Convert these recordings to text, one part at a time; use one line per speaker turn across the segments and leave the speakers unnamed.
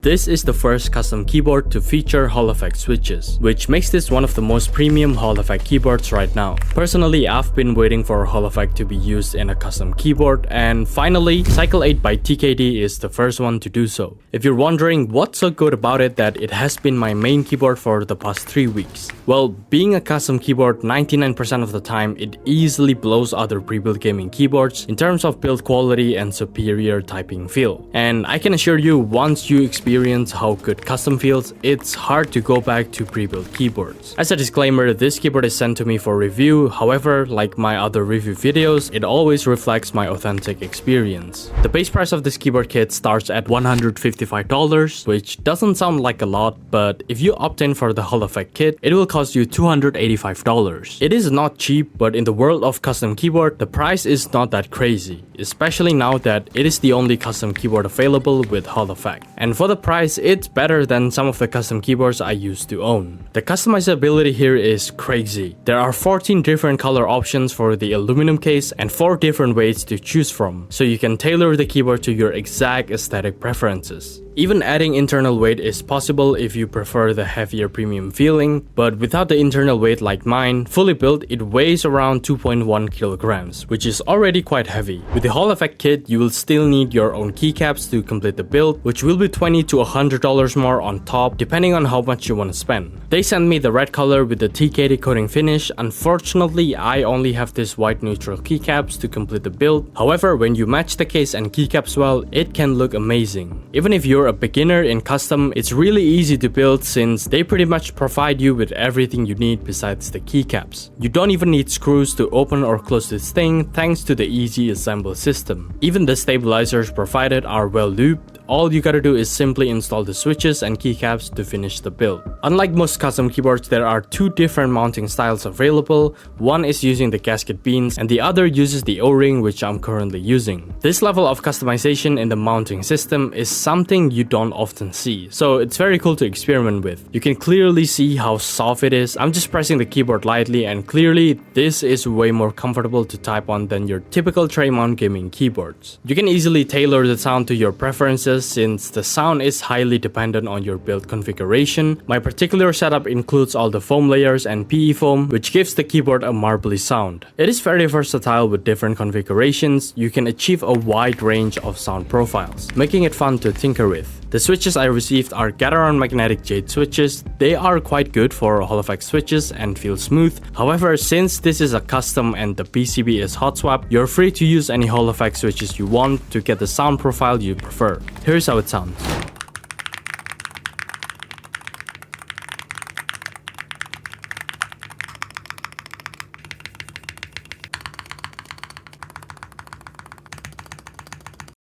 This is the first custom keyboard to feature Hall effect switches, which makes this one of the most premium Hall effect keyboards right now. Personally, I've been waiting for Hall effect to be used in a custom keyboard, and finally, Cycle 8 by TKD is the first one to do so. If you're wondering what's so good about it that it has been my main keyboard for the past 3 weeks, well, being a custom keyboard 99% of the time, it easily blows other pre-built gaming keyboards in terms of build quality and superior typing feel. And I can assure you, once you experience how good custom feels, it's hard to go back to pre-built keyboards. As a disclaimer, this keyboard is sent to me for review. However, like my other review videos, it always reflects my authentic experience. The base price of this keyboard kit starts at $155, which doesn't sound like a lot, but if you opt in for the Hall effect kit, it will cost you $285. It is not cheap, but in the world of custom keyboard, the price is not that crazy, especially now that it is the only custom keyboard available with Hall effect. And for the price, it's better than some of the custom keyboards I used to own. The customizability here is crazy. There are 14 different color options for the aluminum case and 4 different ways to choose from, so you can tailor the keyboard to your exact aesthetic preferences. Even adding internal weight is possible if you prefer the heavier premium feeling, but without the internal weight like mine, fully built, it weighs around 2.1 kilograms, which is already quite heavy. With the Hall effect kit, you will still need your own keycaps to complete the build, which will be $20 to $100 more on top, depending on how much you want to spend. They sent me the red color with the TKD coating finish. Unfortunately, I only have this white neutral keycaps to complete the build. However, when you match the case and keycaps well, it can look amazing. Even if you're a beginner in custom, it's really easy to build since they pretty much provide you with everything you need besides the keycaps. You don't even need screws to open or close this thing thanks to the easy assemble system. Even the stabilizers provided are well lubed. All you gotta do is simply install the switches and keycaps to finish the build. Unlike most custom keyboards, there are 2 different mounting styles available. One is using the gasket beans and the other uses the O-ring, which I'm currently using. This level of customization in the mounting system is something you don't often see, so it's very cool to experiment with. You can clearly see how soft it is. I'm just pressing the keyboard lightly, and clearly this is way more comfortable to type on than your typical tray mount gaming keyboards. You can easily tailor the sound to your preferences since the sound is highly dependent on your build configuration. My particular setup includes all the foam layers and PE foam, which gives the keyboard a marbly sound. It is very versatile with different configurations. You can achieve a wide range of sound profiles, making it fun to tinker with. The switches I received are Gateron magnetic jade switches. They are quite good for Hall effect switches and feel smooth. However, since this is a custom and the PCB is hot swap, you're free to use any Hall effect switches you want to get the sound profile you prefer. Here's how it sounds.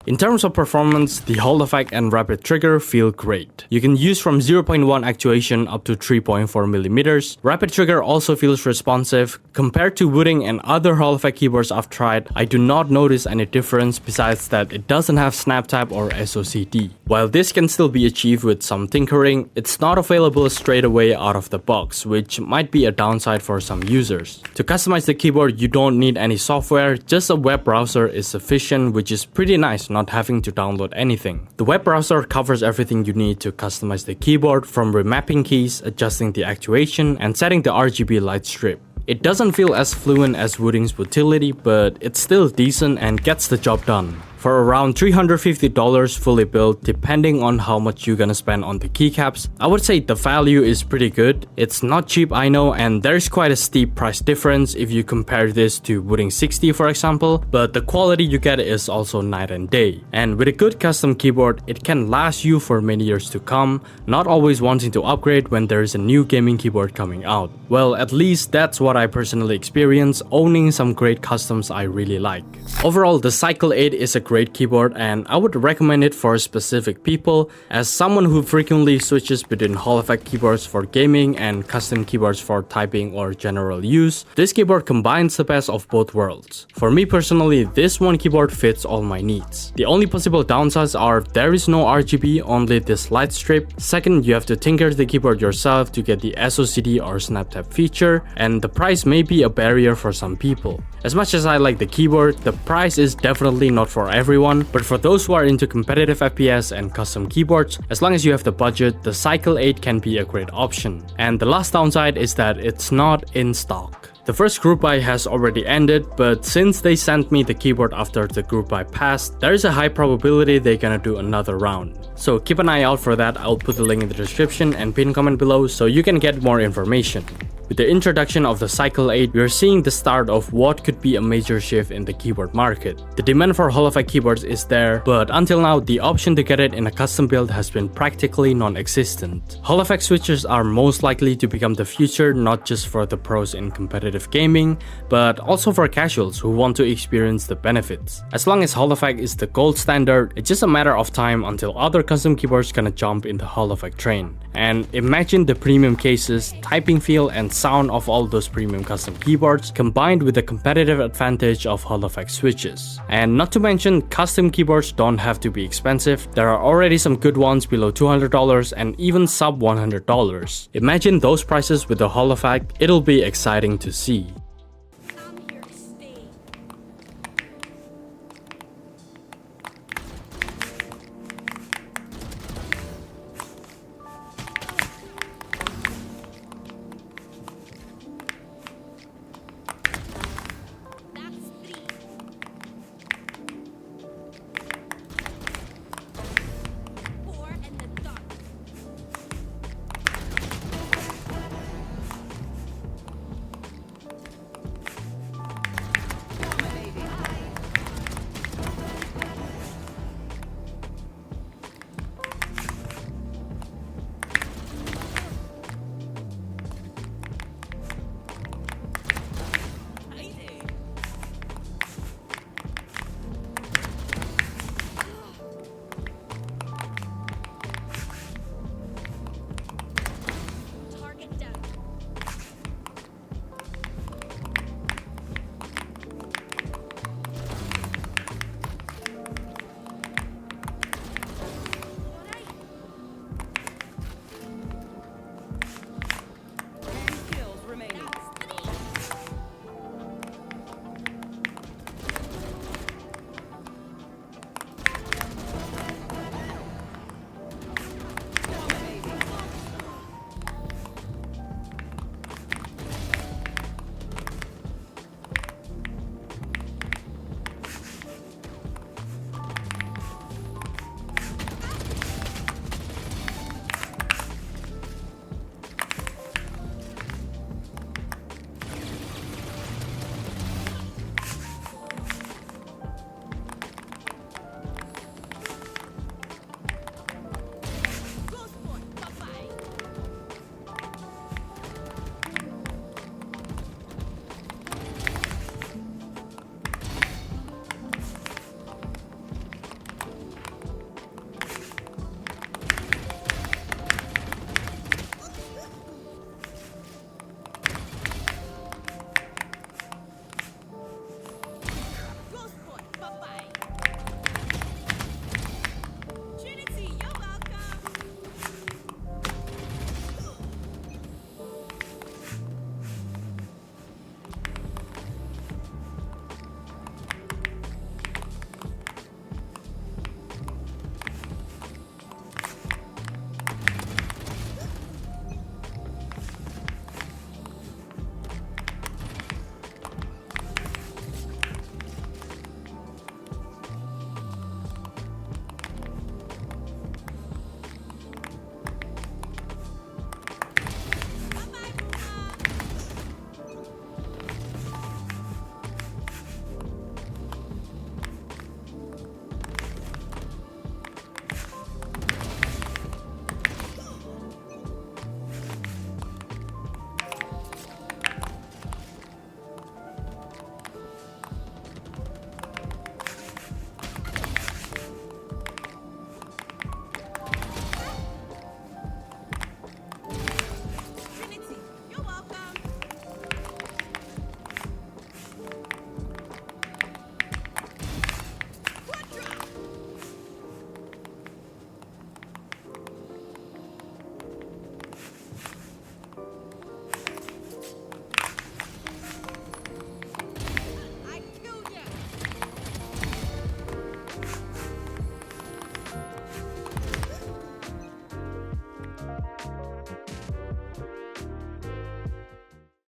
In terms of performance, the Hall effect and rapid trigger feel great. You can use from 0.1 actuation up to 3.4mm. Rapid trigger also feels responsive. Compared to Wooding and other Hall effect keyboards I've tried, I do not notice any difference besides that it doesn't have snap tap or SOCD. While this can still be achieved with some tinkering, it's not available straight away out of the box, which might be a downside for some users. To customize the keyboard, you don't need any software, just a web browser is sufficient, which is pretty nice, not having to download anything. The web browser covers everything you need to customize the keyboard, from remapping keys, adjusting the actuation, and setting the RGB light strip. It doesn't feel as fluent as Wooding's utility, but it's still decent and gets the job done. For around $350 fully built, depending on how much you're gonna spend on the keycaps, I would say the value is pretty good. It's not cheap, I know, and there's quite a steep price difference if you compare this to Wooding 60 for example, but the quality you get is also night and day. And with a good custom keyboard, it can last you for many years to come, not always wanting to upgrade when there is a new gaming keyboard coming out. Well, at least that's what I personally experience owning some great customs I really like. Overall, the Cycle 8 is a great keyboard and I would recommend it for specific people. As someone who frequently switches between Hall effect keyboards for gaming and custom keyboards for typing or general use, this keyboard combines the best of both worlds. For me personally, this one keyboard fits all my needs. The only possible downsides are there is no RGB, only this light strip. Second, you have to tinker the keyboard yourself to get the SOCD or snap tap feature, and the price may be a barrier for some people. As much as I like the keyboard, the price is definitely not for everyone, but for those who are into competitive FPS and custom keyboards, as long as you have the budget, the Cycle 8 can be a great option. And the last downside is that it's not in stock. The first group buy has already ended, but since they sent me the keyboard after the group buy passed, there is a high probability they're gonna do another round. So keep an eye out for that. I'll put the link in the description and pin comment below so you can get more information. With the introduction of the Cycle 8, we are seeing the start of what could be a major shift in the keyboard market. The demand for Hall effect keyboards is there, but until now, the option to get it in a custom build has been practically non-existent. Hall effect switches are most likely to become the future, not just for the pros in competitive gaming, but also for casuals who want to experience the benefits. As long as Hall effect is the gold standard, it's just a matter of time until other custom keyboards gonna jump in the Hall effect train. And imagine the premium cases, typing feel, and sound of all those premium custom keyboards combined with the competitive advantage of Hall effect switches. And not to mention, custom keyboards don't have to be expensive. There are already some good ones below $200 and even sub $100. Imagine those prices with the Hall effect, it'll be exciting to see.